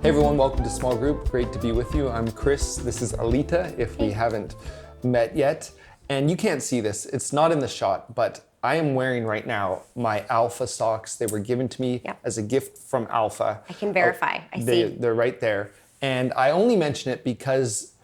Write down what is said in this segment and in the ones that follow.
Hey everyone, welcome to Small Group. Great to be with you. I'm Chris. This is Alita, if we haven't met yet. And you can't see this. It's not in the shot, but I am wearing right now my Alpha socks. They were given to me as a gift from Alpha. I can verify. I see. They're right there. And I only mention it because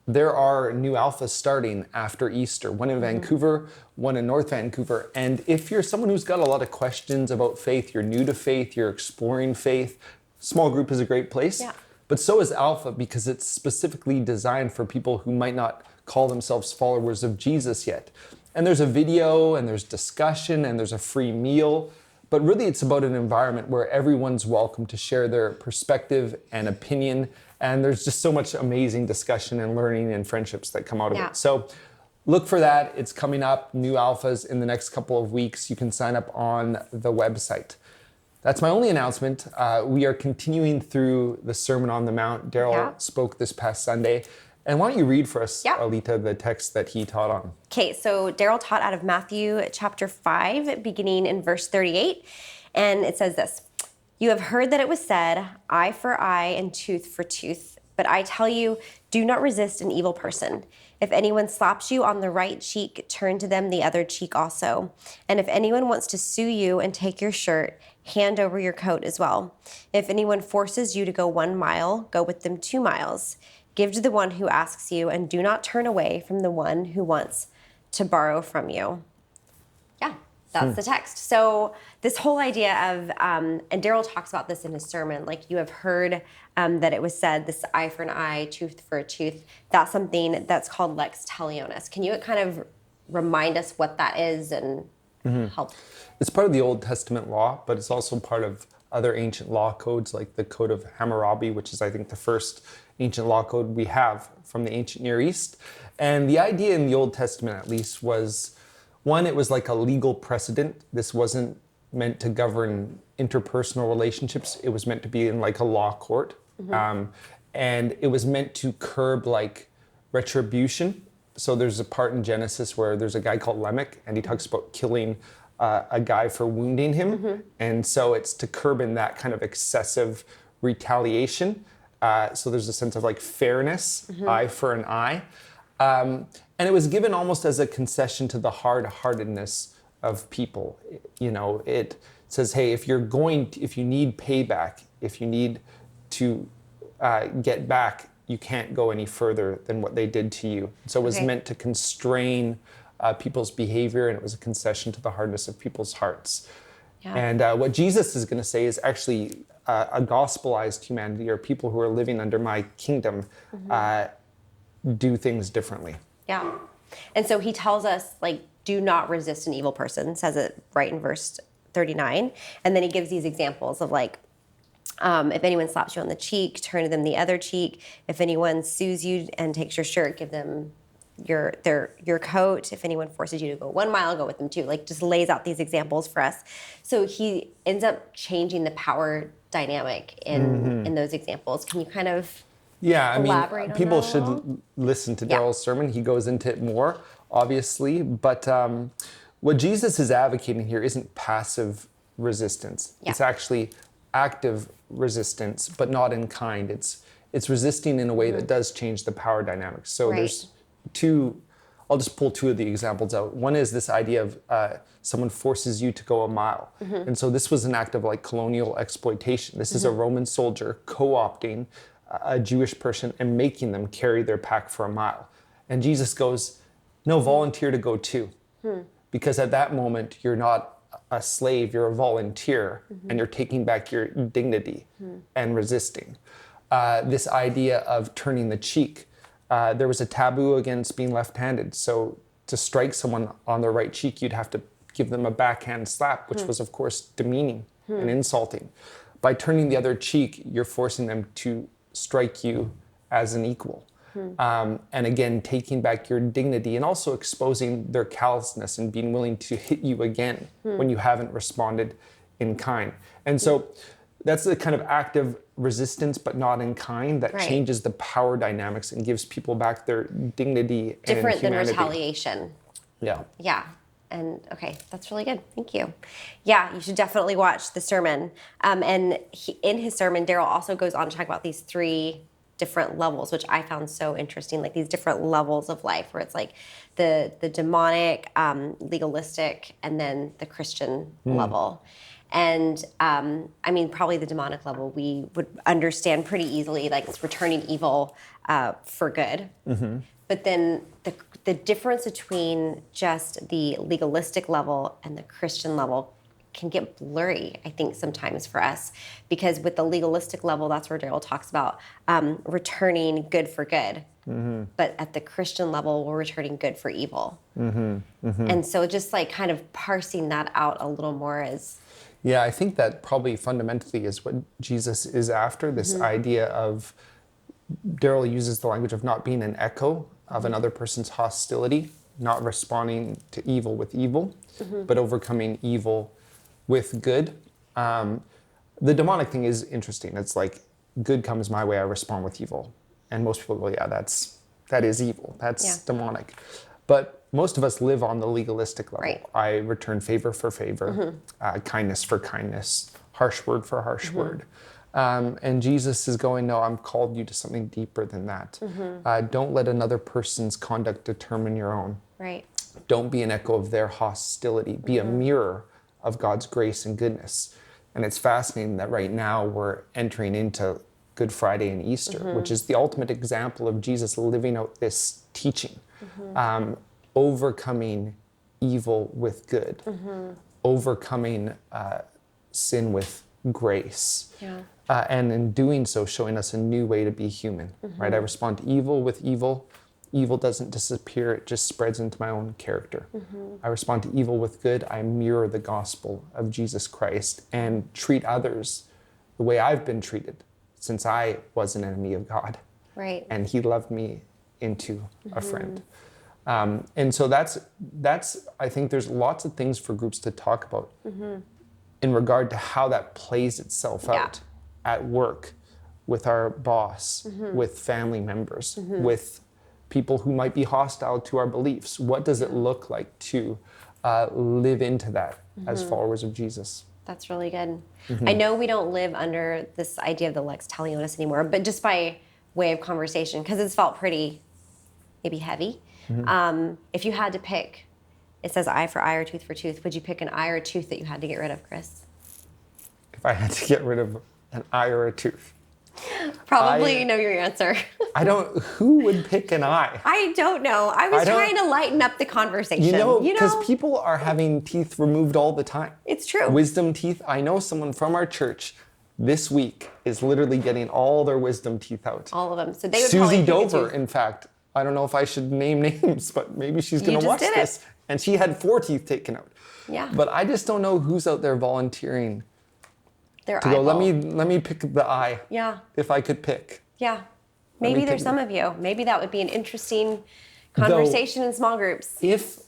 there are new Alphas starting after Easter, one in Vancouver, one in North Vancouver. And if you're someone who's got a lot of questions about faith, you're new to faith, you're exploring faith, Small Group is a great place. Yeah. But so is Alpha, because it's specifically designed for people who might not call themselves followers of Jesus yet. And there's a video, and there's discussion, and there's a free meal. But really, it's about an environment where everyone's welcome to share their perspective and opinion. And there's just so much amazing discussion and learning and friendships that come out of it. So look for that. It's coming up, new Alphas in the next couple of weeks. You can sign up on the website. That's my only announcement. We are continuing through the Sermon on the Mount. Daryl spoke this past Sunday. And why don't you read for us, Alita, the text that he taught on? Okay, so Daryl taught out of Matthew chapter 5, beginning in verse 38. And it says this: "You have heard that it was said, eye for eye and tooth for tooth. But I tell you, do not resist an evil person. If anyone slaps you on the right cheek, turn to them the other cheek also. And if anyone wants to sue you and take your shirt, hand over your coat as well. If anyone forces you to go 1 mile, go with them 2 miles. Give to the one who asks you, and do not turn away from the one who wants to borrow from you." Yeah, that's the text. So this whole idea of, and Daryl talks about this in his sermon, like, you have heard that it was said, this eye for an eye, tooth for a tooth. That's something that's called lex talionis. Can you kind of remind us what that is and help? It's part of the Old Testament law, but it's also part of other ancient law codes, like the Code of Hammurabi, which is, I think, the first ancient law code we have from the ancient Near East. And the idea in the Old Testament, at least, was, one, it was like a legal precedent. This wasn't meant to govern interpersonal relationships. It was meant to be in like a law court. And it was meant to curb like retribution. So there's a part in Genesis where there's a guy called Lamech, and he talks about killing a guy for wounding him. And so it's to curb in that kind of excessive retaliation. So there's a sense of like fairness, eye for an eye. And it was given almost as a concession to the hard-heartedness of people. You know, it says, hey, if you need payback, if you need to get back, you can't go any further than what they did to you. So it was meant to constrain people's behavior, and it was a concession to the hardness of people's hearts. And what Jesus is going to say is actually a gospelized humanity, or people who are living under my kingdom, do things differently. Yeah. And so he tells us, like, do not resist an evil person, says it right in verse 39. And then he gives these examples of, like, if anyone slaps you on the cheek, turn to them the other cheek. If anyone sues you and takes your shirt, give them your coat. If anyone forces you to go 1 mile, go with them 2. Like, just lays out these examples for us. So he ends up changing the power dynamic in those examples. Can you kind of elaborate on people that should listen to Daryl's sermon. He goes into it more, obviously. But what Jesus is advocating here isn't passive resistance. It's actually active resistance, but not in kind. It's resisting in a way that does change the power dynamics. So there's two. I'll just pull two of the examples out. One is this idea of someone forces you to go 1 mile. And so this was an act of like colonial exploitation. This is a Roman soldier co-opting a Jewish person and making them carry their pack for 1 mile. And Jesus goes, no, volunteer to go 2. Because at that moment, you're not a slave, you're a volunteer, and you're taking back your dignity and resisting. This idea of turning the cheek. There was a taboo against being left-handed. So to strike someone on the right cheek, you'd have to give them a backhand slap, which was, of course, demeaning and insulting. By turning the other cheek, you're forcing them to strike you as an equal. And again, taking back your dignity and also exposing their callousness and being willing to hit you again when you haven't responded in kind. And so that's the kind of active resistance, but not in kind, that changes the power dynamics and gives people back their dignity and humanity. Different than retaliation. Yeah. Yeah. And okay, that's really good. Thank you. Yeah, you should definitely watch the sermon. And in his sermon, Daryl also goes on to talk about these 3 different levels, which I found so interesting, like these different levels of life where it's like the demonic, legalistic, and then the Christian level. And I mean, probably the demonic level we would understand pretty easily, like it's returning evil for good. But then the difference between just the legalistic level and the Christian level can get blurry, I think, sometimes for us. Because with the legalistic level, that's where Daryl talks about returning good for good. But at the Christian level, we're returning good for evil. And so just like kind of parsing that out a little more is... Yeah, I think that probably fundamentally is what Jesus is after, this idea of, Daryl uses the language of not being an echo of another person's hostility, not responding to evil with evil, but overcoming evil with good. The demonic thing is interesting. It's like, good comes my way, I respond with evil. And most people go, yeah, that is evil. That's demonic. But most of us live on the legalistic level. Right. I return favor for favor, kindness for kindness, harsh word for harsh word. And Jesus is going, no, I'm called you to something deeper than that. Don't let another person's conduct determine your own. Right. Don't be an echo of their hostility. Be a mirror of God's grace and goodness. And it's fascinating that right now we're entering into Good Friday and Easter, which is the ultimate example of Jesus living out this teaching. Overcoming evil with good. Overcoming sin with grace. Yeah. And in doing so, showing us a new way to be human, right? I respond to evil with evil. Evil doesn't disappear, it just spreads into my own character. I respond to evil with good. I mirror the gospel of Jesus Christ and treat others the way I've been treated since I was an enemy of God. Right. And he loved me into a friend. And so that's, I think there's lots of things for groups to talk about in regard to how that plays itself out at work, with our boss, with family members, with people who might be hostile to our beliefs. What does it look like to live into that as followers of Jesus? That's really good. I know we don't live under this idea of the Lex Talionis anymore, but just by way of conversation, because it's felt pretty maybe heavy. If you had to pick, it says eye for eye or tooth for tooth, would you pick an eye or a tooth that you had to get rid of, Chris? If I had to get rid of an eye or a tooth? Probably you know your answer. Who would pick an eye? I don't know. I was trying to lighten up the conversation. You know, because people are having teeth removed all the time. It's true. Wisdom teeth. I know someone from our church this week is literally getting all their wisdom teeth out. All of them. So they would Susie probably Dover, in fact. I don't know if I should name names, but maybe she's going to watch did this. it. And she had 4 teeth taken out. Yeah. But I just don't know who's out there volunteering Their to go, eyeball. let me pick the eye. Yeah. If I could pick. Yeah. Maybe there's some of you. Maybe that would be an interesting conversation in small groups. If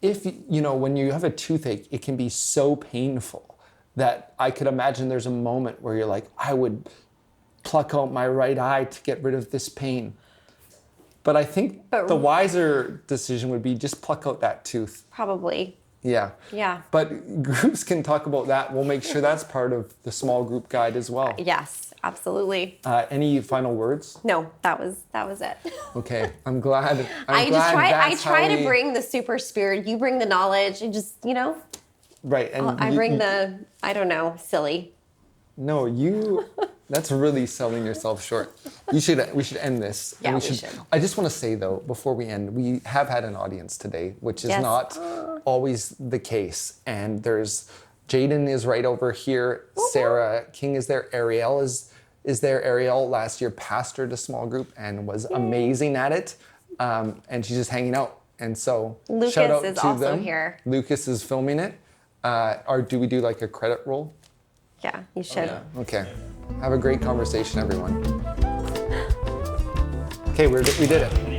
you know, when you have a toothache, it can be so painful that I could imagine there's a moment where you're like, I would pluck out my right eye to get rid of this pain. But I think the wiser decision would be just pluck out that tooth. Probably. Yeah. Yeah. But groups can talk about that. We'll make sure that's part of the small group guide as well. Yes, absolutely. Any final words? No, that was it. Okay, I'm glad. I try to bring the super spirit. You bring the knowledge, and just Right, and I bring the silly. No, that's really selling yourself short. We should end this. Yeah, we should. I just want to say though, before we end, we have had an audience today, which is not always the case. And there's Jaden is right over here. Sarah King is there. Ariel is there. Ariel last year pastored a small group and was amazing at it. And she's just hanging out. And so Lucas shout out is to also them. here. Lucas is filming it. Or do we do like a credit roll? Yeah, you should. Okay. Have a great conversation, everyone. Okay, we did it.